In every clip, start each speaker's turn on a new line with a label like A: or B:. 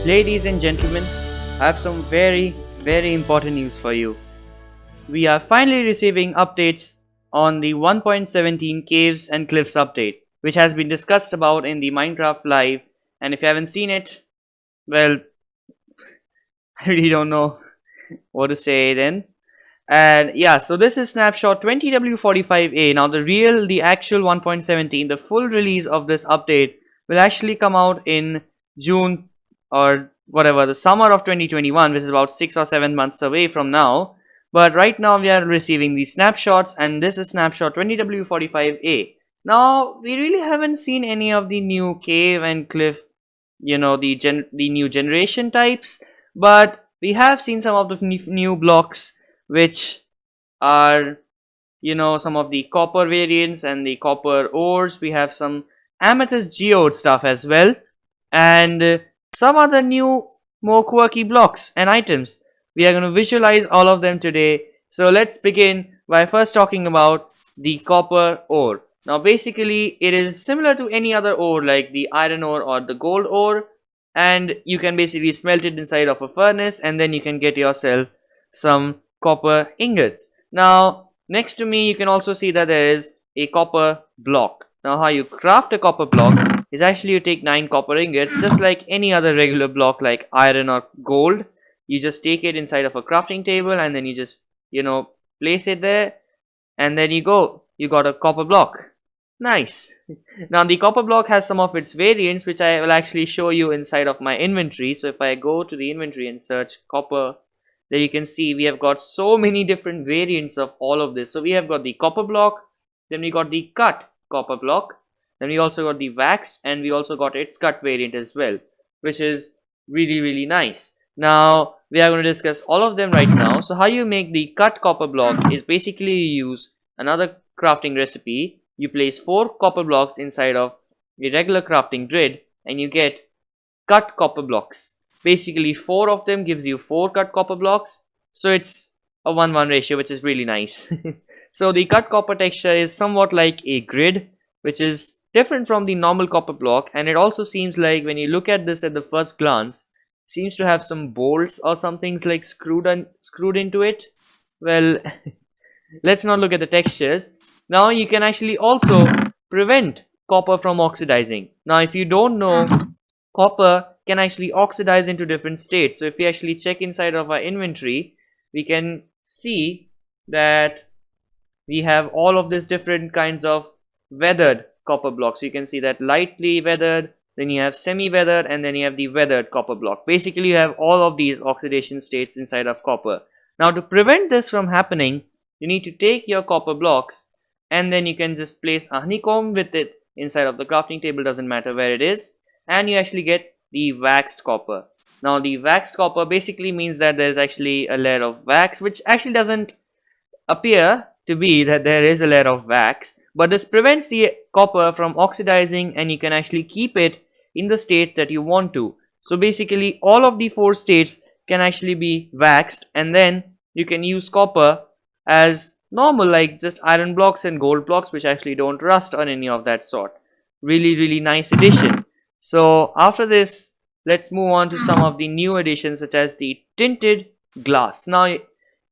A: Ladies and gentlemen, I have some very important news for you. We are finally receiving updates on the 1.17 Caves and Cliffs update, which has been discussed about in the Minecraft Live, and if you haven't seen it, well, I really don't know what to say then. And yeah, so this is Snapshot 20w45a. Now the actual 1.17, the full release of this update will actually come out in June or whatever, the summer of 2021, which is about 6 or 7 months away from now. But right now we are receiving these snapshots, and this is Snapshot 20w45a. Now we really haven't seen any of the new cave and cliff, the new generation types, but we have seen some of the new blocks, which are some of the copper variants and the copper ores. We have some Amethyst Geode stuff as well, and some other new more quirky blocks and items. We are going to visualize all of them today. So let's begin by first talking about the copper ore. Now basically it is similar to any other ore like the iron ore or the gold ore, and you can basically smelt it inside of a furnace, and then you can get yourself some copper ingots. Now next to me you can also see that there is a copper block. Now how you craft a copper block is actually you take 9 copper ingots, just like any other regular block like iron or gold. You just take it inside of a crafting table, and then you just place it there, and then you got a copper block. Nice. Now the copper block has some of its variants, which I will actually show you inside of my inventory. So if I go to the inventory and search copper, there you can see we have got so many different variants of all of this. So we have got the copper block, then we got the cut copper block, then we also got the waxed, and we also got its cut variant as well, which is really nice. Now we are going to discuss all of them right now. So how you make the cut copper block is basically you use another crafting recipe. You place 4 copper blocks inside of the regular crafting grid, and you get cut copper blocks. Basically 4 of them gives you 4 cut copper blocks, so it's a 1:1 ratio, which is really nice. So the cut copper texture is somewhat like a grid, which is different from the normal copper block, and it also seems like when you look at this at the first glance, seems to have some bolts or something's like screwed into it. Well, let's not look at the textures. Now you can actually also prevent copper from oxidizing. Now if you don't know, copper can actually oxidize into different states. So if we actually check inside of our inventory, we can see that we have all of these different kinds of weathered copper blocks. You can see that lightly weathered, then you have semi-weathered, and then you have the weathered copper block. Basically you have all of these oxidation states inside of copper. Now to prevent this from happening, you need to take your copper blocks, and then you can just place a honeycomb with it inside of the crafting table, doesn't matter where it is, and you actually get the waxed copper. Now the waxed copper basically means that there's actually a layer of wax, which actually doesn't appear to be that there is a layer of wax, but this prevents the copper from oxidizing, and you can actually keep it in the state that you want to. So basically all of the 4 states can actually be waxed, and then you can use copper as normal, like just iron blocks and gold blocks, which actually don't rust on any of that sort. Really nice addition. So after this, let's move on to some of the new additions, such as the tinted glass. Now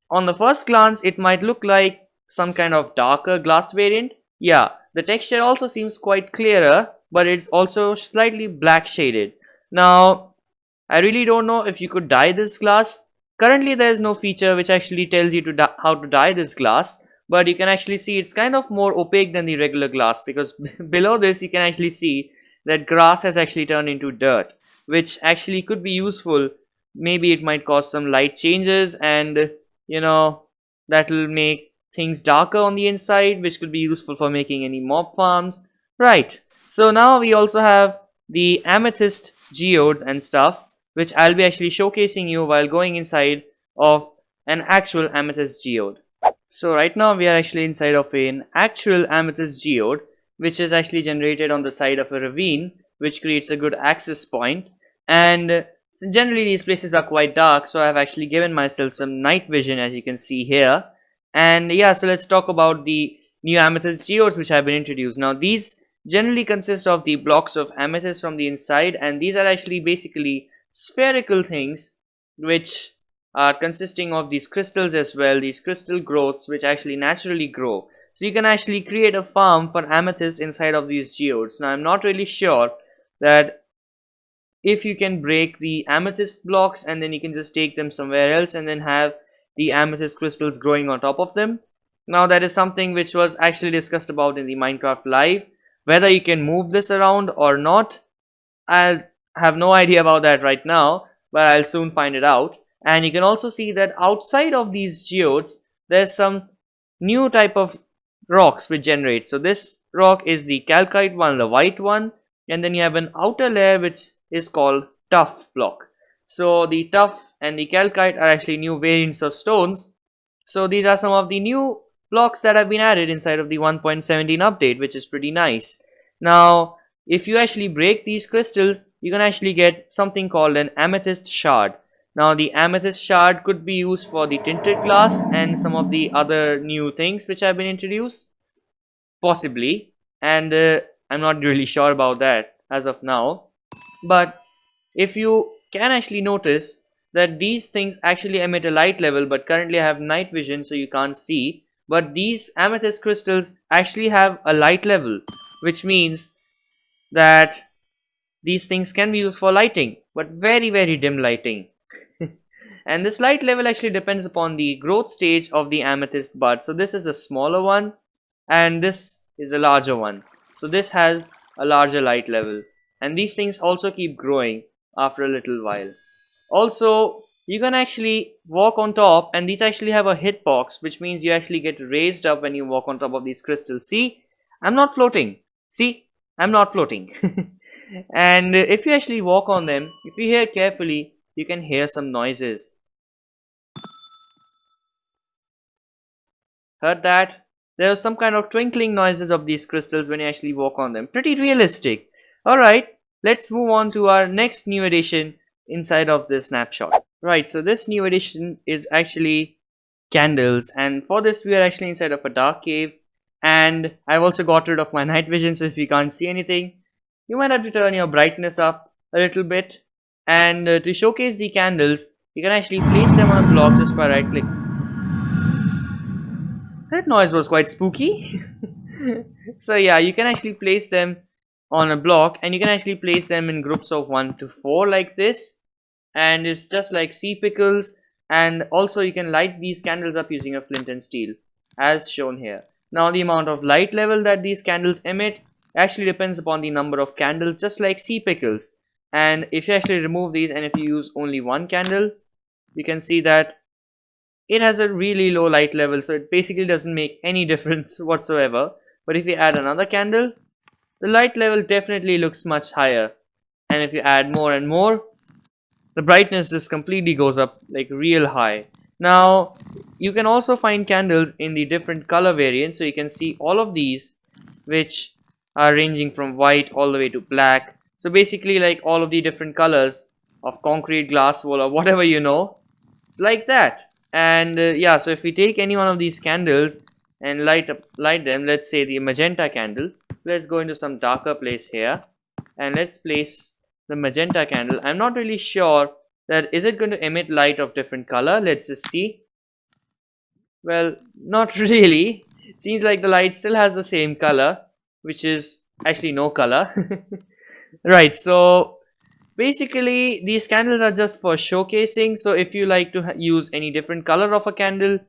A: on the first glance it might look like some kind of darker glass variant. Yeah, the texture also seems quite clearer, but it's also slightly black shaded. Now I really don't know if you could dye this glass. Currently there is no feature which actually tells you how to dye this glass, but you can actually see it's kind of more opaque than the regular glass, because below this you can actually see that grass has actually turned into dirt, which actually could be useful. Maybe it might cause some light changes, and that will make things darker on the inside, which could be useful for making any mob farms. Right, so now we also have the Amethyst Geodes and stuff, which I'll be actually showcasing you while going inside of an actual Amethyst Geode. So right now we are actually inside of an actual Amethyst Geode, which is actually generated on the side of a ravine, which creates a good access point. And generally these places are quite dark, so I've actually given myself some night vision, as you can see here. And yeah, so let's talk about the new Amethyst Geodes which have been introduced. Now these generally consist of the blocks of amethyst from the inside, and these are actually basically spherical things which are consisting of these crystals as well, these crystal growths which actually naturally grow. So you can actually create a farm for amethyst inside of these geodes. Now I'm not really sure that if you can break the amethyst blocks and then you can just take them somewhere else and then have the amethyst crystals growing on top of them. Now that is something which was actually discussed about in the Minecraft live. Whether you can move this around or not, I have no idea about that right now, but I'll soon find it out. And you can also see that outside of these geodes, there's some new type of rocks which generate. So this rock is the calcite one, the white one, and then you have an outer layer which is called tuff block. So the tuff and the calcite are actually new variants of stones. So these are some of the new blocks that have been added inside of the 1.17 update, which is pretty nice. Now if you actually break these crystals, you can actually get something called an amethyst shard. Now the amethyst shard could be used for the tinted glass and some of the other new things which have been introduced, possibly, and I'm not really sure about that as of now. But if you can actually notice that these things actually emit a light level, but currently I have night vision so you can't see, but these amethyst crystals actually have a light level, which means that these things can be used for lighting, but very dim lighting. And this light level actually depends upon the growth stage of the amethyst bud. So this is a smaller one and this is a larger one. So this has a larger light level, and these things also keep growing after a little while. Also, you can actually walk on top, and these actually have a hitbox, which means you actually get raised up when you walk on top of these crystals. See, I'm not floating. See, I'm not floating. And if you actually walk on them, if you hear carefully, you can hear some noises. Heard that? There are some kind of twinkling noises of these crystals when you actually walk on them. Pretty realistic. Alright, let's move on to our next new addition inside of this snapshot. Right, so this new addition is actually candles, and for this we are actually inside of a dark cave, and I've also got rid of my night vision, so if you can't see anything, you might have to turn your brightness up a little bit. And to showcase the candles, you can actually place them on a block just by right click. That noise was quite spooky. So yeah, you can actually place them on a block, and you can actually place them in groups of 1 to 4 like this, and it's just like sea pickles. And also you can light these candles up using a flint and steel as shown here. Now the amount of light level that these candles emit actually depends upon the number of candles, just like sea pickles. And if you actually remove these and if you use only one candle, you can see that it has a really low light level, so it basically doesn't make any difference whatsoever. But if you add another candle, the light level definitely looks much higher, and if you add more and more, the brightness just completely goes up like real high. Now you can also find candles in the different color variants, so you can see all of these which are ranging from white all the way to black. So basically like all of the different colors of concrete, glass, wool, or whatever you know, it's like that. And yeah, so if we take any one of these candles and light them, let's say the magenta candle, let's go into some darker place here and let's place the magenta candle. I'm not really sure that is it going to emit light of different color. Let's just see. Well, not really. It seems like the light still has the same color, which is actually no color. Right, so basically these candles are just for showcasing. So if you like to use any different color of a candle,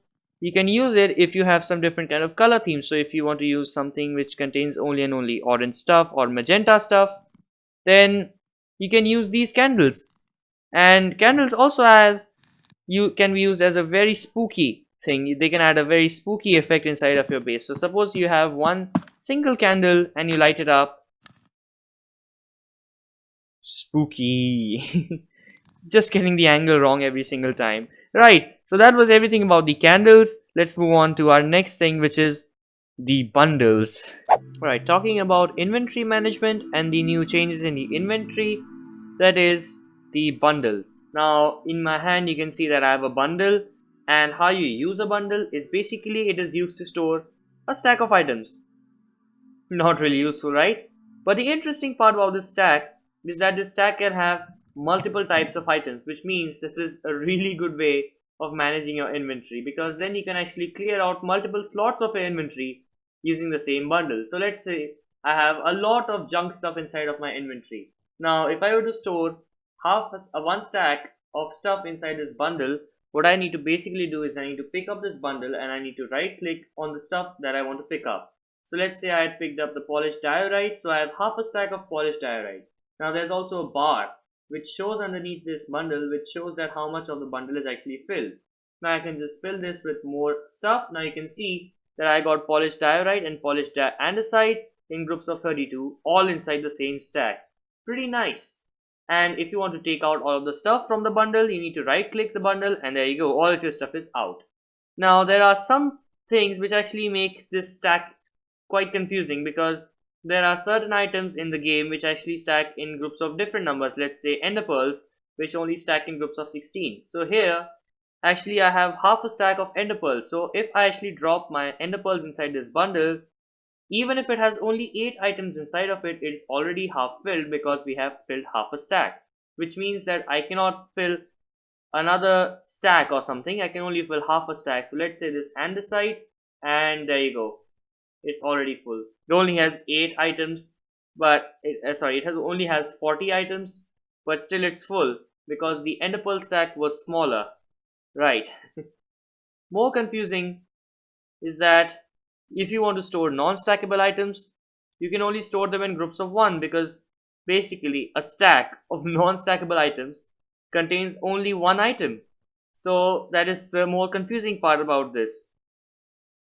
A: you can use it if you have some different kind of color theme. So if you want to use something which contains only and only orange stuff or magenta stuff, then you can use these candles. And candles also can be used as a very spooky thing. They can add a very spooky effect inside of your base. So suppose you have one single candle and you light it up. Spooky. Just getting the angle wrong every single time. Right, so that was everything about the candles. Let's move on to our next thing, which is the bundles. Alright, talking about inventory management and the new changes in the inventory, that is the bundles. Now in my hand you can see that I have a bundle, and how you use a bundle is basically it is used to store a stack of items. Not really useful, right? But the interesting part about this stack is that this stack can have multiple types of items, which means this is a really good way of managing your inventory, because then you can actually clear out multiple slots of your inventory using the same bundle. So let's say I have a lot of junk stuff inside of my inventory. Now if I were to store one stack of stuff inside this bundle, what I need to basically do is I need to pick up this bundle and I need to right click on the stuff that I want to pick up. So let's say I had picked up the polished diorite, so I have half a stack of polished diorite. Now there's also a bar which shows underneath this bundle, which shows that how much of the bundle is actually filled. Now I can just fill this with more stuff. Now you can see that I got polished diorite and polished andesite in groups of 32, all inside the same stack. Pretty nice. And if you want to take out all of the stuff from the bundle, you need to right click the bundle and there you go, all of your stuff is out. Now there are some things which actually make this stack quite confusing, because there are certain items in the game which actually stack in groups of different numbers. Let's say ender pearls, which only stack in groups of 16. So here actually I have half a stack of ender pearls. So if I actually drop my ender pearls inside this bundle, even if it has only 8 items inside of it, it's already half filled because we have filled half a stack, which means that I cannot fill another stack or something. I can only fill half a stack. So let's say this andesite, and there you go, it's already full. It only has 8 items, but it only has 40 items, but still it's full because the ender pearl stack was smaller, right? More confusing is that if you want to store non-stackable items, you can only store them in groups of 1, because basically a stack of non-stackable items contains only 1 item. So that is the more confusing part about this.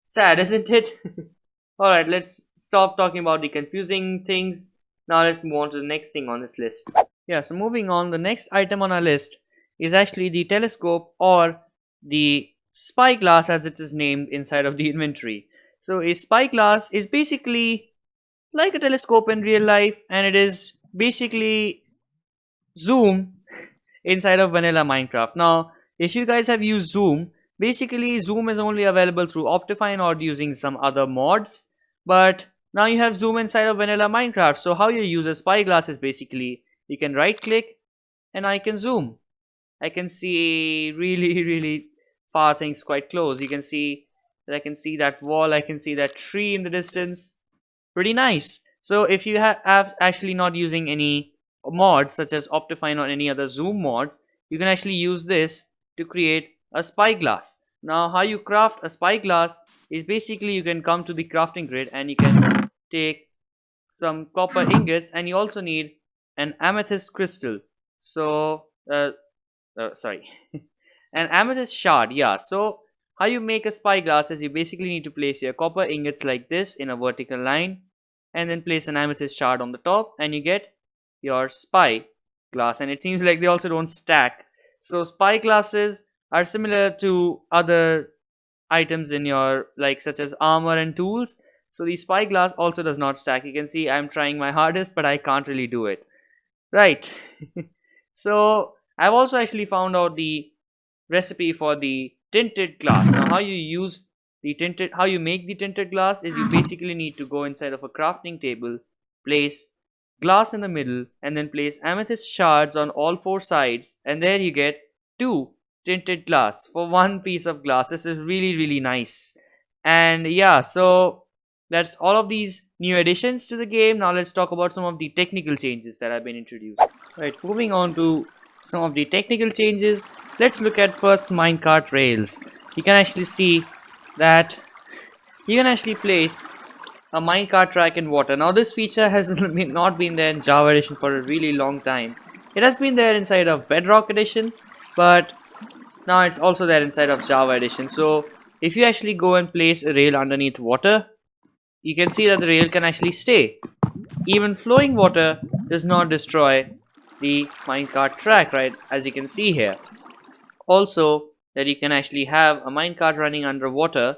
A: Sad, isn't it? Alright, let's stop talking about the confusing things. Now let's move on to the next thing on this list. Yeah, so moving on, the next item on our list is actually the telescope, or the spyglass as it is named inside of the inventory. So a spyglass is basically like a telescope in real life, and it is basically zoom inside of vanilla Minecraft. Now if you guys have used zoom, basically zoom is only available through Optifine or using some other mods, but now you have zoom inside of vanilla Minecraft. So how you use a spyglass is basically you can right click and I can zoom. I can see really far things quite close. You can see that I can see that wall, I can see that tree in the distance. Pretty nice. So if you have actually not using any mods such as Optifine or any other zoom mods, you can actually use this to create a spyglass. Now how you craft a spyglass is basically you can come to the crafting grid and you can take some copper ingots, and you also need an amethyst crystal. So sorry, an amethyst shard. Yeah, so how you make a spyglass is you basically need to place your copper ingots like this in a vertical line, and then place an amethyst shard on the top, and you get your spyglass. And it seems like they also don't stack. So spyglasses are similar to other items in your, like, such as armor and tools. So the spyglass also does not stack. You can see I'm trying my hardest, but I can't really do it. Right. So I've also actually found out the recipe for the tinted glass. Now how you make the tinted glass is you basically need to go inside of a crafting table, place glass in the middle, and then place amethyst shards on all 4 sides, and there you get 2 tinted glass for 1 piece of glass. This is really nice. And yeah, so that's all of these new additions to the game. Now let's talk about some of the technical changes that have been introduced. Right, moving on to some of the technical changes, let's look at first minecart rails. You can actually see that you can actually place a minecart track in water. Now this feature has not been there in Java Edition for a really long time. It has been there inside of Bedrock Edition, but now it's also there inside of Java Edition. So if you actually go and place a rail underneath water, you can see that the rail can actually stay. Even flowing water does not destroy the minecart track, right, as you can see here. Also, that you can actually have a minecart running underwater,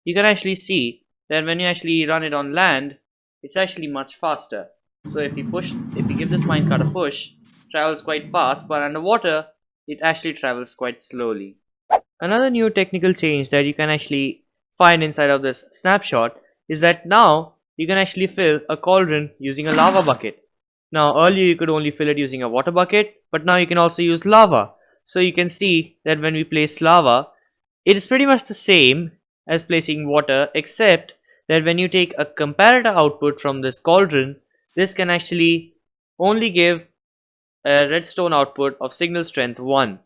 A: you can actually see that when you actually run it on land, it's actually much faster. So if you give this minecart a push, it travels quite fast, but underwater it actually travels quite slowly. Another new technical change that you can actually find inside of this snapshot is that now you can actually fill a cauldron using a lava bucket. Now earlier you could only fill it using a water bucket, but now you can also use lava. So you can see that when we place lava, it is pretty much the same as placing water, except that when you take a comparator output from this cauldron, this can actually only give a redstone output of signal strength 1,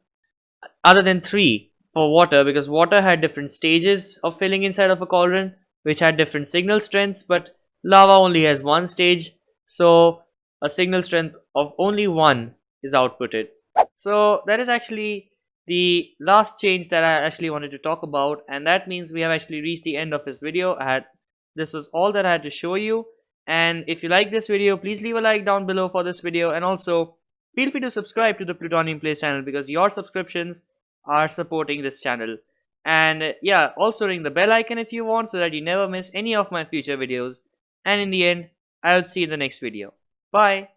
A: other than 3 for water, because water had different stages of filling inside of a cauldron which had different signal strengths, but lava only has one stage, so a signal strength of only 1 is outputted. So that is actually the last change that I actually wanted to talk about, and that means we have actually reached the end of this video. This was all that I had to show you, and if you like this video, please leave a like down below for this video, and also feel free to subscribe to the Plutonium Plays channel, because your subscriptions are supporting this channel. And yeah, also ring the bell icon if you want, so that you never miss any of my future videos. And in the end, I will see you in the next video. Bye.